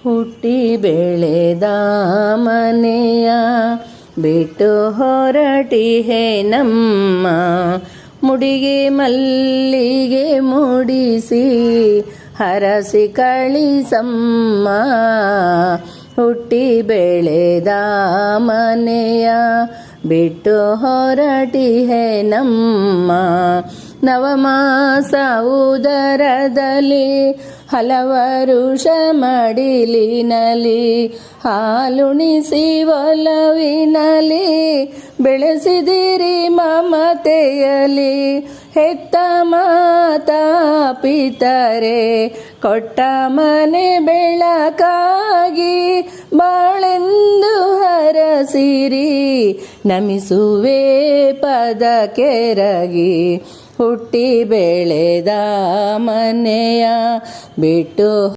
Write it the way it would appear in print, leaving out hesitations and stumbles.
ಹುಟ್ಟಿ ಬೆಳೆದ ಮನೆಯ ಬಿಟ್ಟು ಹೊರಟಿಹೆ ನಮ್ಮ, ಮುಡಿಗೆ ಮಲ್ಲಿಗೆ ಮುಡಿಸಿ ಹರಸಿ ಕಳಿಸಮ್ಮ. ಹುಟ್ಟಿ ಬೆಳೆದ ಮನೆಯ ಬಿಟ್ಟು ಹೊರಟಿಹೆ ನಮ್ಮ, ನವಮಾಸ ಉದರದಲ್ಲಿ ಹಲವರುಷ ಮಡಿಲಿನಲಿ ಹಾಲುಣಿಸಿ ಒಲವಿನಲಿ ಬೆಳೆಸಿದಿರಿ ಮಮತೆಯಲಿ. ಹೆತ್ತ ಮಾತಾ ಪಿತರೆ ಕೊಟ್ಟ ಮನೆ ಬೆಳಕಾಗಿ ಬಾಳೆಂದು ಹರಸಿರಿ, ನಮಿಸುವೆ ಪದ ಕೆರಗಿ. ಹುಟ್ಟಿ ಬೆಳೆದ ಮನೆಯ ಬಿಟ್ಟು